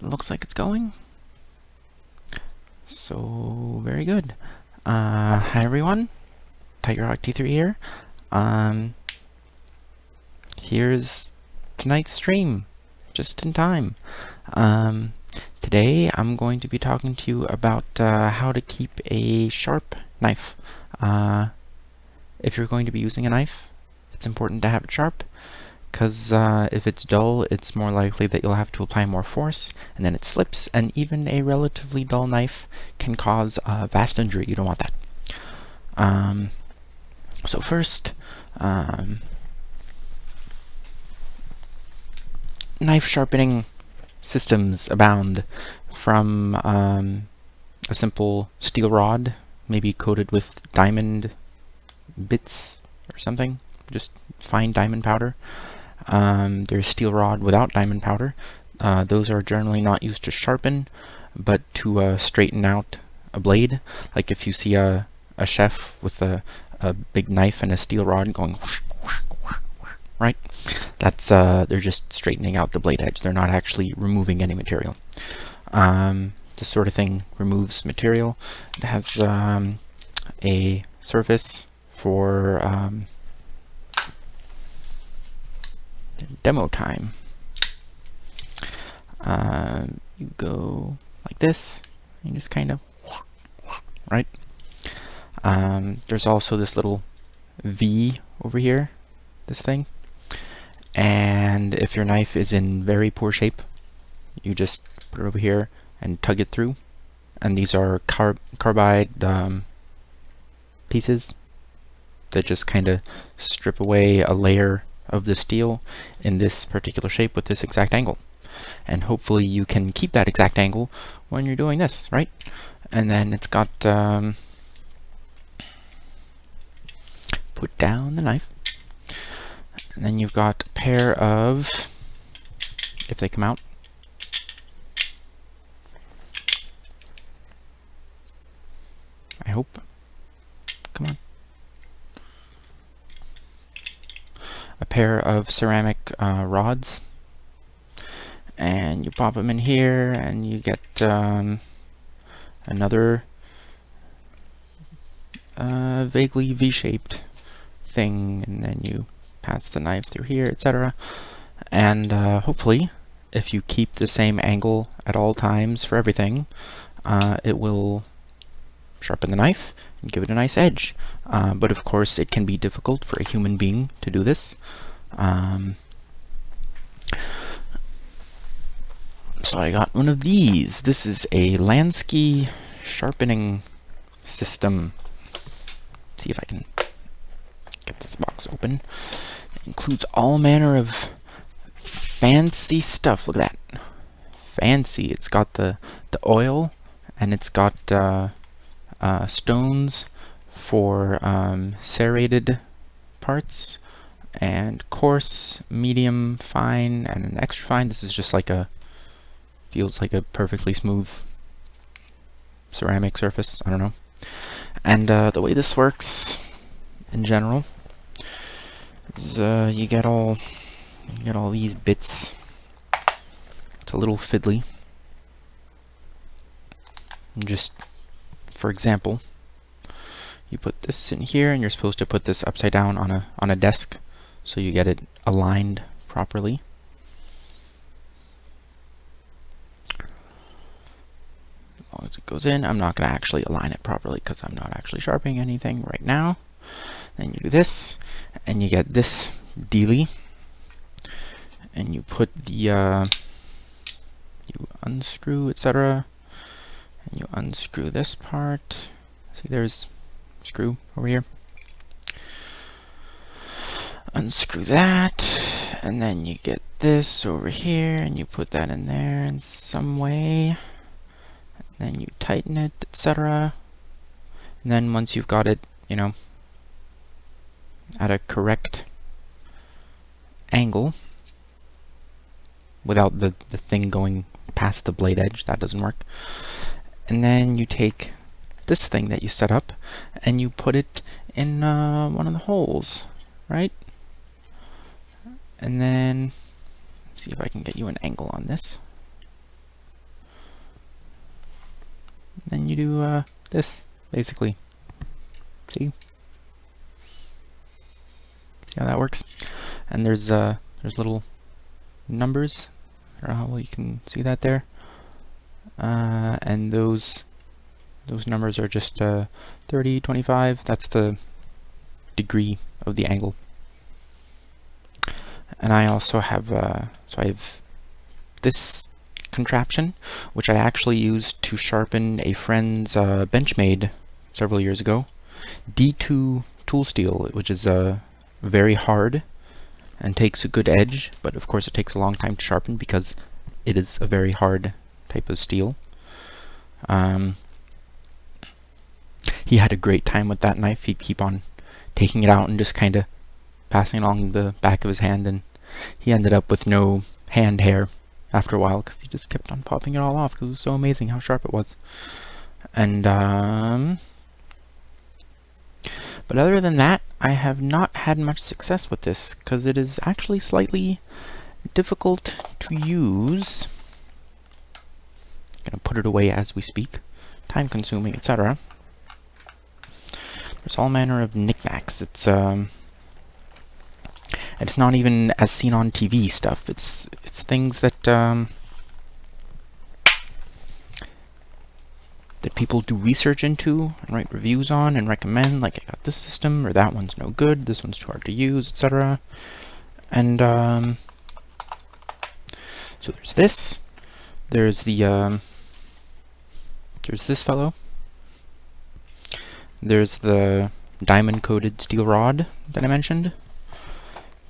looks like it's going. So, very good. Hi everyone, Tigerhawk T3 here. Here's tonight's stream, just in time. Today I'm going to be talking to you about how to keep a sharp knife. If you're going to be using a knife, it's important to have it sharp, because if it's dull, it's more likely that you'll have to apply more force, and then it slips, and even a relatively dull knife can cause vast injury. You don't want that. So first, knife sharpening systems abound, from a simple steel rod, maybe coated with diamond bits or something, just fine diamond powder. There's steel rod without diamond powder. Those are generally not used to sharpen, but to straighten out a blade. Like if you see a chef with a big knife and a steel rod going whoosh, whoosh, whoosh, whoosh, right? That's they're just straightening out the blade edge. They're not actually removing any material. This sort of thing removes material. It has a surface for demo time. You go like this, and just kind of, right? There's also this little V over here, this thing. And if your knife is in very poor shape, you just put it over here and tug it through. And these are carbide pieces that just kind of strip away a layer of the steel in this particular shape with this exact angle. And hopefully you can keep that exact angle when you're doing this, right? And then it's got put down the knife, and then you've got a pair of, if they come out, I hope, come on, a pair of ceramic rods, and you pop them in here, and you get another vaguely V-shaped thing, and then you pass the knife through here, etc. And hopefully, if you keep the same angle at all times for everything, it will sharpen the knife and give it a nice edge. But of course, it can be difficult for a human being to do this. So I got one of these. This is a Lansky sharpening system. Let's see if I can get this box open. It includes all manner of fancy stuff. Look at that. Fancy. It's got the oil, and it's got stones for serrated parts, and coarse, medium, fine, and an extra fine. This is just like feels like a perfectly smooth ceramic surface. I don't know. And the way this works in general is you get all these bits. It's a little fiddly. And just for example, you put this in here, and you're supposed to put this upside down on a desk so you get it aligned properly. As long as it goes in, I'm not going to actually align it properly because I'm not actually sharpening anything right now. Then you do this, and you get this dealy, and you put the you unscrew, etc., and you unscrew this part. See, there's screw over here. Unscrew that, and then you get this over here, and you put that in there in some way. Then you tighten it, etc. And then once you've got it, you know, at a correct angle, without the thing going past the blade edge, that doesn't work. And then you take this thing that you set up, and you put it in one of the holes, right? And then, see if I can get you an angle on this. Then you do this, basically. See? See how that works? And there's little numbers. I don't know how well you can see that there. And those numbers are just 30, 25. That's the degree of the angle. And I also have so I have this contraption, which I actually used to sharpen a friend's Benchmade several years ago. D2 tool steel, which is very hard and takes a good edge, but of course it takes a long time to sharpen because it is a very hard type of steel. He had a great time with that knife. He'd keep on taking it out and just kind of passing it along the back of his hand, and he ended up with no hand hair after a while because he just kept on popping it all off because it was so amazing how sharp it was. And but other than that, I have not had much success with this because it is actually slightly difficult to use. I'm gonna put it away as we speak. Time consuming, etc. There's all manner of knickknacks. It's not even as seen on TV stuff. It's things that that people do research into and write reviews on and recommend. Like, I got this system, or that one's no good, this one's too hard to use, etc. And so there's this. There's the there's this fellow. There's the diamond-coated steel rod that I mentioned.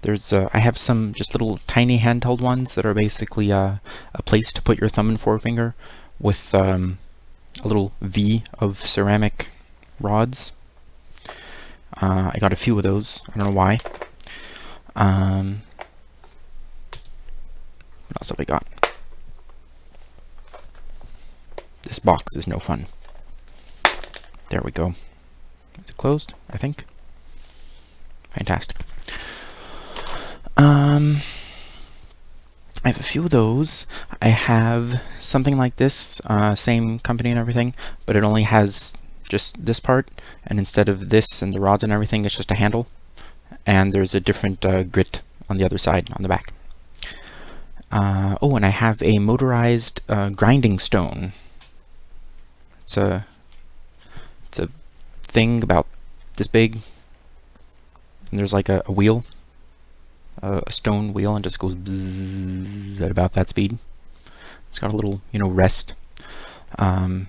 There's I have some just little tiny handheld ones that are basically a place to put your thumb and forefinger with a little V of ceramic rods. I got a few of those. I don't know why. What else have I got? This box is no fun. There we go. Is it closed? I think. Fantastic. I have a few of those. I have something like this, same company and everything, but it only has just this part, and instead of this and the rods and everything, it's just a handle, and there's a different grit on the other side, on the back. Oh, and I have a motorized grinding stone. It's a thing about this big, and there's like a wheel, a stone wheel, and just goes bzzz at about that speed. It's got a little, rest. I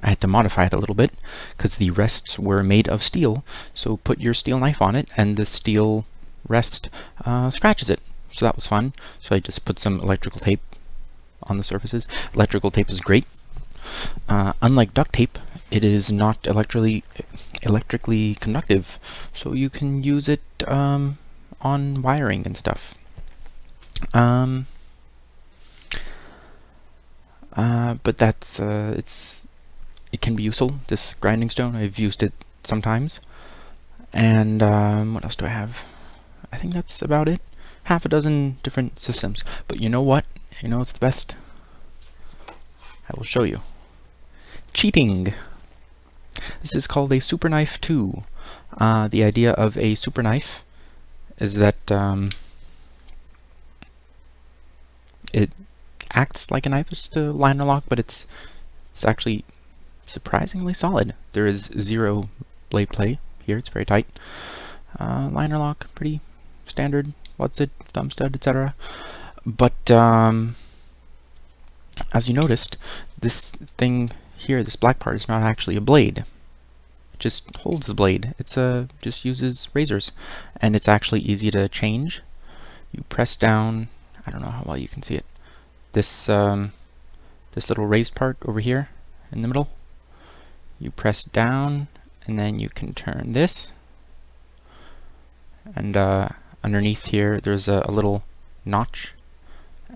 had to modify it a little bit because the rests were made of steel, so put your steel knife on it and the steel rest scratches it. So that was fun. So I just put some electrical tape on the surfaces. Electrical tape is great. Unlike duct tape, it is not electrically conductive, so you can use it on wiring and stuff. But that's it can be useful, this grinding stone. I've used it sometimes. And what else do I have? I think that's about it. Half a dozen different systems. But you know what? You know what's the best? I will show you. Cheating! This is called a Super Knife 2. The idea of a super knife is that it acts like a knife. It's just a liner lock, but it's actually surprisingly solid. There is zero blade play here. It's very tight. Liner lock, pretty standard. What's it? Thumb stud, etc. But as you noticed, this thing here, this black part, is not actually a blade. It just holds the blade. It's just uses razors, and it's actually easy to change. You press down. I don't know how well you can see it. This this little raised part over here in the middle. You press down, and then you can turn this. And underneath here, there's a little notch,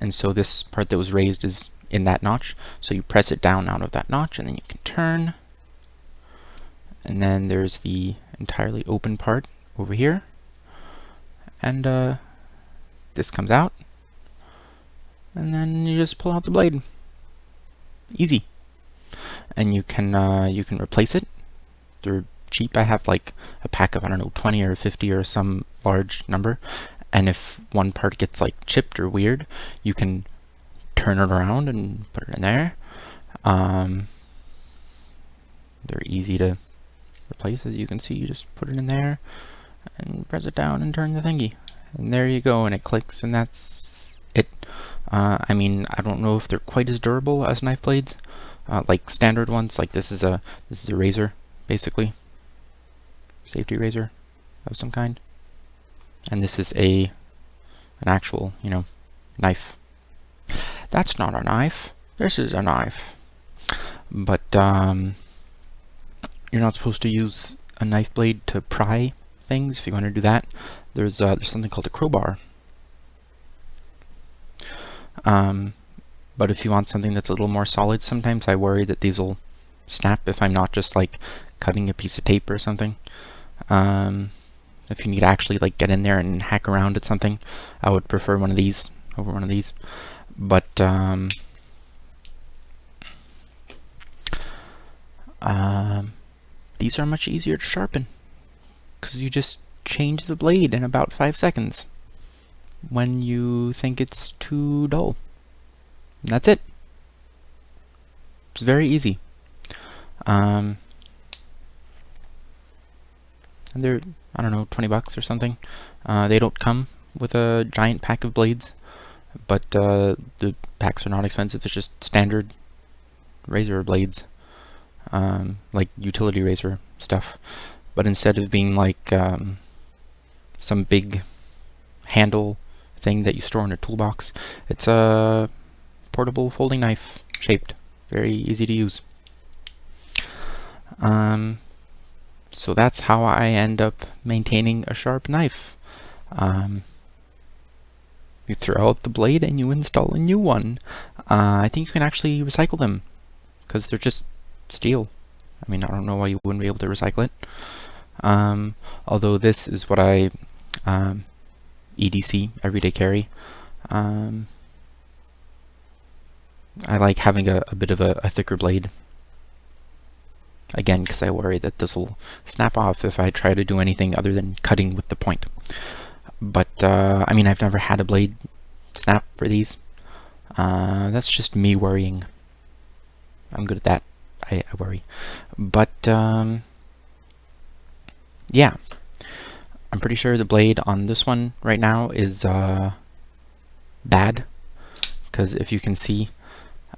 and so this part that was raised is in that notch. So you press it down out of that notch, and then you can turn. And then there's the entirely open part over here, and this comes out, and then you just pull out the blade. Easy. and you can replace it. They're cheap. I have like a pack of, I don't know, 20 or 50 or some large number, and if one part gets like chipped or weird, you can turn it around and put it in there. They're easy to replace. As you can see, you just put it in there and press it down and turn the thingy, and there you go, and it clicks, and that's it. I mean, I don't know if they're quite as durable as knife blades, like standard ones. Like this is a razor, basically, safety razor of some kind, and this is an actual, you know, knife. That's not a knife. This is a knife. But you're not supposed to use a knife blade to pry things. If you want to do that, there's something called a crowbar. But if you want something that's a little more solid, sometimes I worry that these will snap if I'm not just like cutting a piece of tape or something. If you need to actually like get in there and hack around at something, I would prefer one of these over one of these. But these are much easier to sharpen because you just change the blade in about 5 seconds when you think it's too dull. And that's it. It's very easy. And they're, I don't know, 20 bucks or something. They don't come with a giant pack of blades, but the packs are not expensive. It's just standard razor blades, like utility razor stuff. But instead of being like some big handle thing that you store in a toolbox, it's a portable folding knife shaped. Very easy to use. So that's how I end up maintaining a sharp knife. You throw out the blade and you install a new one. I think you can actually recycle them because they're just steel. I mean, I don't know why you wouldn't be able to recycle it. Although this is what I EDC, everyday carry. I like having a bit of a thicker blade. Again, because I worry that this will snap off if I try to do anything other than cutting with the point. But, I mean, I've never had a blade snap for these. That's just me worrying. I'm good at that. I worry. But, yeah. I'm pretty sure the blade on this one right now is bad. Because if you can see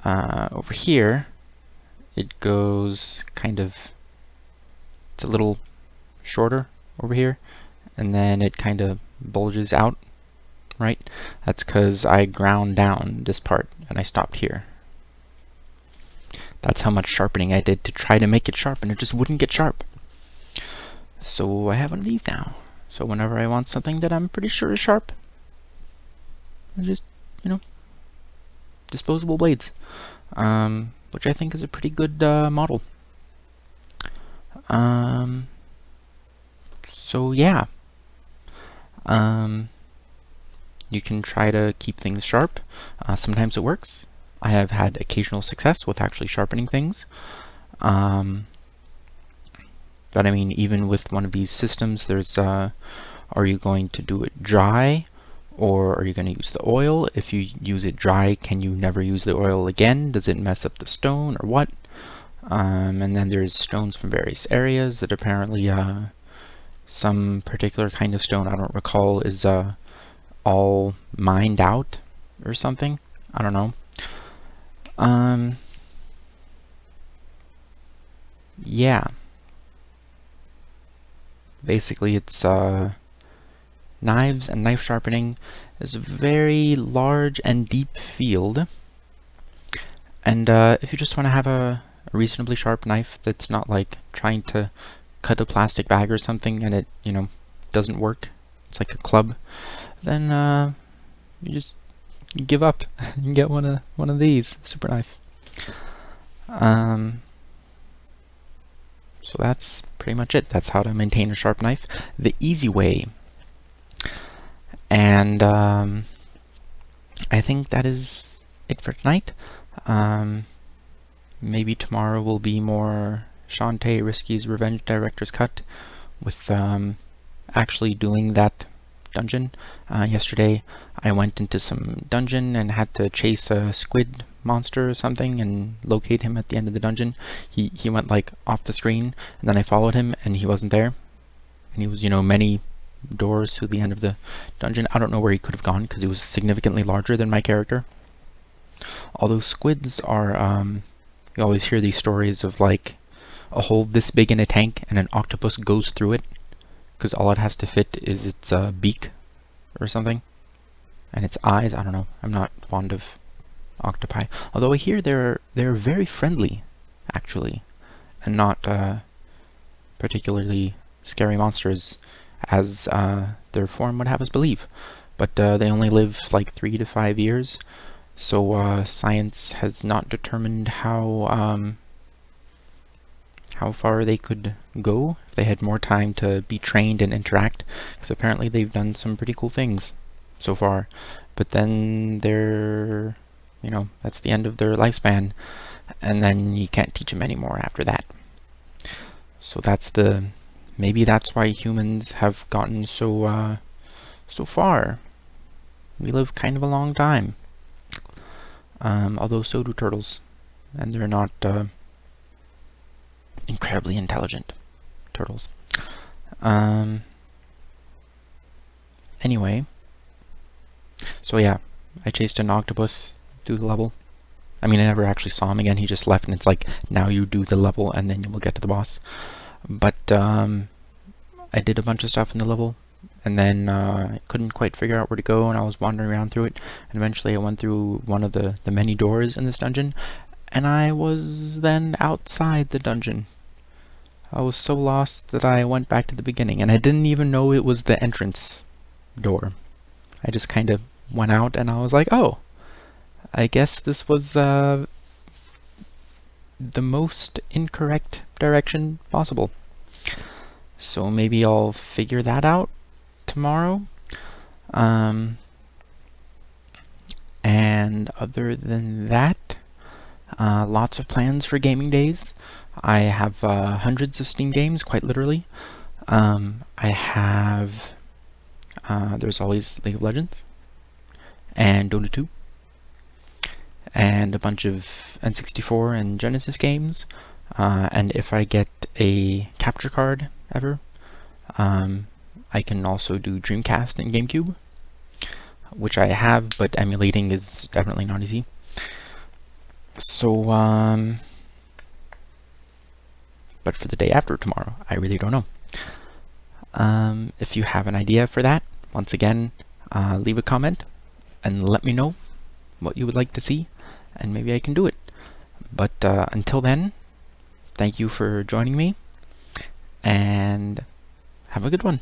over here, it goes kind of, it's a little shorter over here, and then it kind of bulges out, right? That's because I ground down this part and I stopped here. That's how much sharpening I did to try to make it sharp, and it just wouldn't get sharp. So I have one of these now. So whenever I want something that I'm pretty sure is sharp, I just, you know, disposable blades. Which I think is a pretty good model. So yeah, you can try to keep things sharp. Sometimes it works. I have had occasional success with actually sharpening things. But I mean, even with one of these systems, there's are you going to do it dry, or are you going to use the oil? If you use it dry, can you never use the oil again? Does it mess up the stone or what? And then there's stones from various areas that apparently some particular kind of stone, I don't recall, is all mined out or something. I don't know. Yeah. Basically, it's knives and knife sharpening is a very large and deep field, and if you just want to have a reasonably sharp knife that's not like trying to cut a plastic bag or something and it, you know, doesn't work, it's like a club, then you just give up and get one of these super knife. So that's pretty much it. That's how to maintain a sharp knife the easy way. And I think that is it for tonight. maybe tomorrow will be more Shantae Risky's Revenge Director's Cut with actually doing that dungeon. Yesterday I went into some dungeon and had to chase a squid monster or something and locate him at the end of the dungeon. He went like off the screen, and then I followed him and he wasn't there. And he was, many doors to the end of the dungeon. I don't know where he could have gone because he was significantly larger than my character. Although squids are, you always hear these stories of like a hole this big in a tank and an octopus goes through it because all it has to fit is its beak or something, and its eyes. I don't know. I'm not fond of octopi. Although I hear they're very friendly, actually, and not particularly scary monsters, as their form would have us believe. But they only live like 3 to 5 years, so science has not determined how far they could go if they had more time to be trained and interact, because apparently they've done some pretty cool things so far. But then they're, that's the end of their lifespan, and then you can't teach them anymore after that. So maybe that's why humans have gotten so far. We live kind of a long time. Although so do turtles, and they're not incredibly intelligent turtles. Anyway, so yeah, I chased an octopus through the level. I mean, I never actually saw him again. He just left, and it's like, now you do the level and then you will get to the boss. But I did a bunch of stuff in the level, and then I couldn't quite figure out where to go, and I was wandering around through it, and eventually I went through one of the many doors in this dungeon, and I was then outside the dungeon. I was so lost that I went back to the beginning, and I didn't even know it was the entrance door. I just kind of went out, and I was like, oh, I guess this was the most incorrect direction possible. So maybe I'll figure that out tomorrow. And other than that, lots of plans for gaming days. I have hundreds of Steam games, quite literally. I have, there's always League of Legends, and Dota 2, and a bunch of N64 and Genesis games. And if I get a capture card ever, I can also do Dreamcast and GameCube, which I have, but emulating is definitely not easy. So, but for the day after tomorrow, I really don't know. If you have an idea for that, once again, leave a comment and let me know what you would like to see, and maybe I can do it. But until then, thank you for joining me, and have a good one.